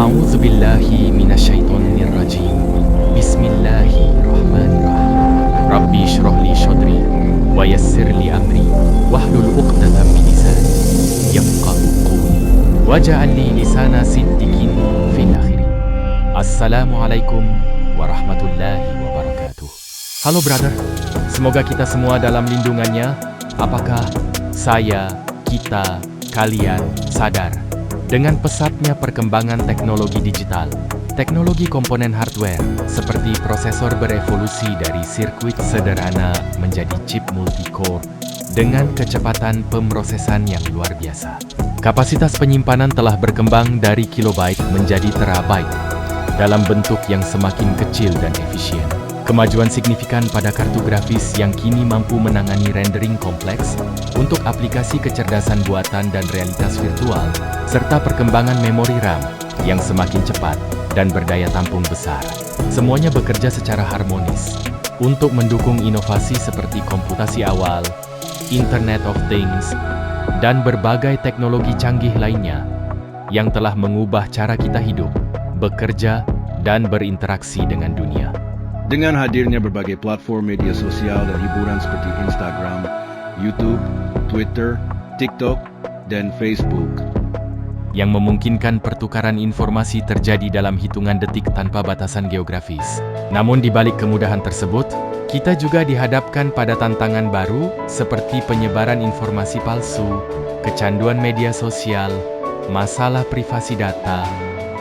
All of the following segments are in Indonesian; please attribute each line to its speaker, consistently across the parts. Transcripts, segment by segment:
Speaker 1: A'udzu billahi minasyaitonir rajim. Bismillahirrahmanirrahim. Rabbi shrah li shadri wa yassir li amri wahlul 'uqdatam min lisani yafqahu qawli waj'al li lisana siddiqin fil akhirin. Assalamualaikum warahmatullahi wabarakatuh. Halo brother, semoga kita semua dalam lindungannya. Apakah saya, kita, kalian sadar dengan pesatnya perkembangan teknologi digital, teknologi komponen hardware seperti prosesor berevolusi dari sirkuit sederhana menjadi chip multi-core dengan kecepatan pemrosesan yang luar biasa. Kapasitas penyimpanan telah berkembang dari kilobyte menjadi terabyte dalam bentuk yang semakin kecil dan efisien. Kemajuan signifikan pada kartu grafis yang kini mampu menangani rendering kompleks untuk aplikasi kecerdasan buatan dan realitas virtual, serta perkembangan memori RAM yang semakin cepat dan berdaya tampung besar. Semuanya bekerja secara harmonis untuk mendukung inovasi seperti komputasi awal, Internet of Things, dan berbagai teknologi canggih lainnya yang telah mengubah cara kita hidup, bekerja, dan berinteraksi dengan dunia.
Speaker 2: Dengan hadirnya berbagai platform media sosial dan hiburan seperti Instagram, YouTube, Twitter, TikTok, dan Facebook,
Speaker 1: yang memungkinkan pertukaran informasi terjadi dalam hitungan detik tanpa batasan geografis. Namun di balik kemudahan tersebut, kita juga dihadapkan pada tantangan baru seperti penyebaran informasi palsu, kecanduan media sosial, masalah privasi data,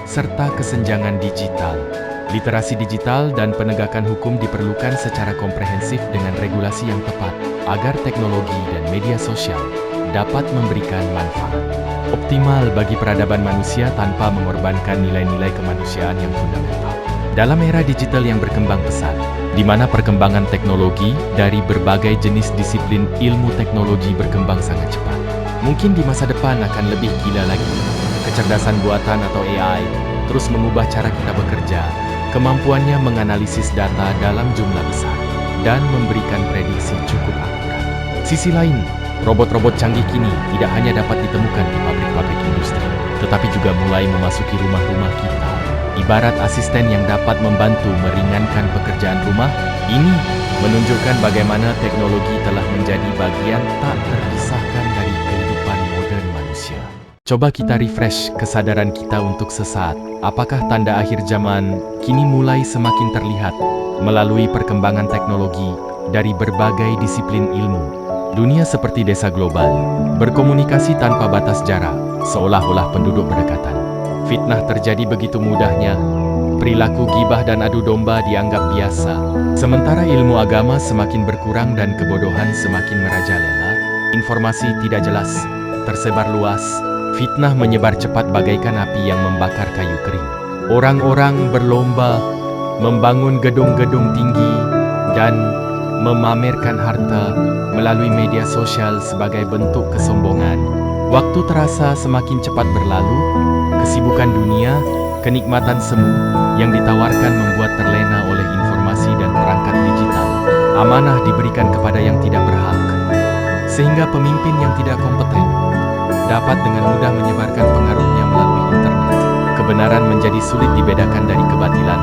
Speaker 1: serta kesenjangan digital. Literasi digital dan penegakan hukum diperlukan secara komprehensif dengan regulasi yang tepat agar teknologi dan media sosial dapat memberikan manfaat optimal bagi peradaban manusia tanpa mengorbankan nilai-nilai kemanusiaan yang fundamental. Dalam era digital yang berkembang pesat, di mana perkembangan teknologi dari berbagai jenis disiplin ilmu teknologi berkembang sangat cepat, mungkin di masa depan akan lebih gila lagi. Kecerdasan buatan atau AI terus mengubah cara kita bekerja. Kemampuannya menganalisis data dalam jumlah besar dan memberikan prediksi cukup akurat. Sisi lain, robot-robot canggih kini tidak hanya dapat ditemukan di pabrik-pabrik industri, tetapi juga mulai memasuki rumah-rumah kita. Ibarat asisten yang dapat membantu meringankan pekerjaan rumah, ini menunjukkan bagaimana teknologi telah menjadi bagian tak terpisahkan dari kehidupan modern manusia. Coba kita refresh kesadaran kita untuk sesaat. Apakah tanda akhir zaman kini mulai semakin terlihat melalui perkembangan teknologi dari berbagai disiplin ilmu? Dunia seperti desa global, berkomunikasi tanpa batas jarak, seolah-olah penduduk berdekatan. Fitnah terjadi begitu mudahnya, perilaku gibah dan adu domba dianggap biasa. Sementara ilmu agama semakin berkurang dan kebodohan semakin merajalela, informasi tidak jelas, tersebar luas. Fitnah menyebar cepat bagaikan api yang membakar kayu kering. Orang-orang berlomba membangun gedung-gedung tinggi dan memamerkan harta melalui media sosial sebagai bentuk kesombongan. Waktu terasa semakin cepat berlalu, kesibukan dunia, kenikmatan semu yang ditawarkan membuat terlena oleh informasi dan perangkat digital. Amanah diberikan kepada yang tidak berhak, sehingga pemimpin yang tidak kompeten dapat dengan mudah menyebarkan pengaruhnya melalui internet. Kebenaran menjadi sulit dibedakan dari kebatilan.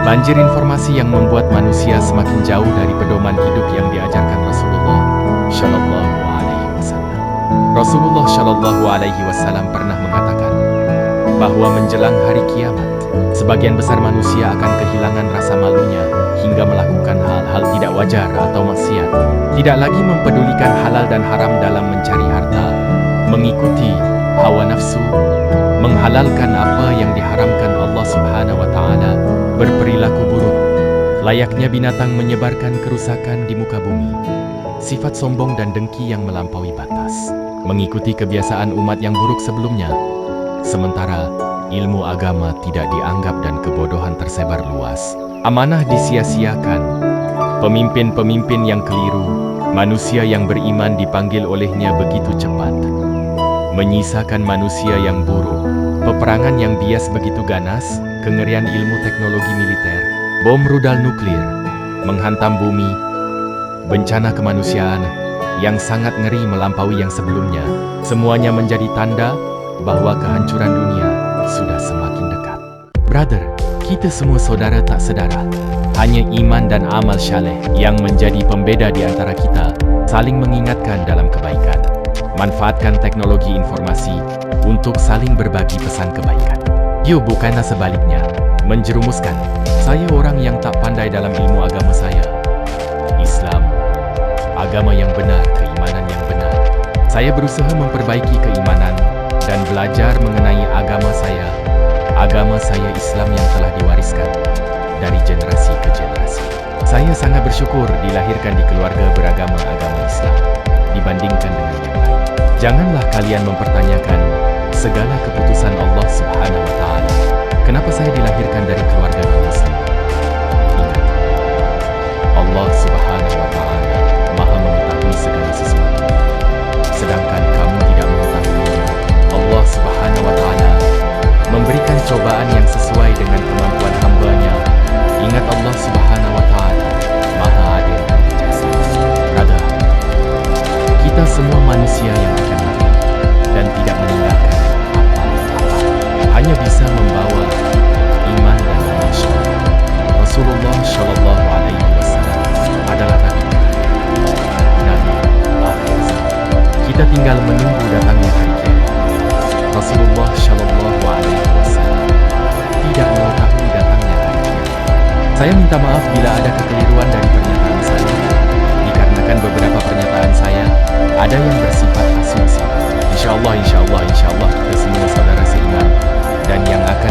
Speaker 1: Banjir informasi yang membuat manusia semakin jauh dari pedoman hidup yang diajarkan Rasulullah Shallallahu Alaihi Wasallam. Rasulullah Shallallahu Alaihi Wasallam pernah mengatakan bahwa menjelang hari kiamat, sebagian besar manusia akan kehilangan rasa malunya hingga melakukan hal-hal tidak wajar atau maksiat. Tidak lagi mempedulikan halal dan haram dalam mencari harta, mengikuti hawa nafsu, menghalalkan apa yang diharamkan Allah Subhanahu wa Ta'ala, berperilaku buruk, layaknya binatang menyebarkan kerusakan di muka bumi, sifat sombong dan dengki yang melampaui batas, mengikuti kebiasaan umat yang buruk sebelumnya. Sementara ilmu agama tidak dianggap dan kebodohan tersebar luas, amanah disia-siakan, pemimpin-pemimpin yang keliru, manusia yang beriman dipanggil olehnya begitu cepat, menyisakan manusia yang buruk, peperangan yang bias begitu ganas, kengerian ilmu teknologi militer, bom rudal nuklir, menghantam bumi, bencana kemanusiaan yang sangat ngeri melampaui yang sebelumnya. Semuanya menjadi tanda bahwa kehancuran dunia sudah semakin dekat. Brother, kita semua saudara tak sedara. Hanya iman dan amal syaleh yang menjadi pembeda di antara kita, saling mengingatkan dalam kebaikan. Manfaatkan teknologi informasi untuk saling berbagi pesan kebaikan. Yuk, bukanlah sebaliknya, menjerumuskan. Saya orang yang tak pandai dalam ilmu agama saya. Islam, agama yang benar, keimanan yang benar. Saya berusaha memperbaiki keimanan dan belajar mengenai agama saya. Agama saya Islam yang telah diwariskan dari generasi ke generasi. Saya sangat bersyukur dilahirkan di keluarga beragama agama Islam dibandingkan dengan yang lain. Janganlah kalian mempertanyakan segala keputusan Allah Subhanahu wa Ta'ala. Kenapa saya dilahirkan dari keluarga non-Muslim? Ingat, Allah Subhanahu wa Ta'ala Maha mengetahui segala sesuatu. Sedangkan kamu tidak mengetahuinya. Allah Subhanahu wa Ta'ala memberikan cobaan yang sesuai dengan kemampuan hamba-Nya. Ingat, Allah Subhanahu wa Ta'ala Maha Adil dan bijaksana. Brother, kita semua manusia yang akan mati dan tidak meninggalkan apa-apa. Hanya bisa membawa iman dan amal syaleh. Rasulullah Shallallahu Alaihi Wasallam adalah Nabi terakhir, Nabi akhir zaman. Kita tinggal menunggu datangnya hari kiamat. Rasulullah Shallallahu Alaihi Wasallam tidak mengetahui datangnya hari kiamat. Saya minta maaf bila ada kekeliruan dari pernyataan saya, dikarenakan beberapa pernyataan saya ada yang bersifat asumsi. Insyaallah kita semua saudara seiman dan yang akan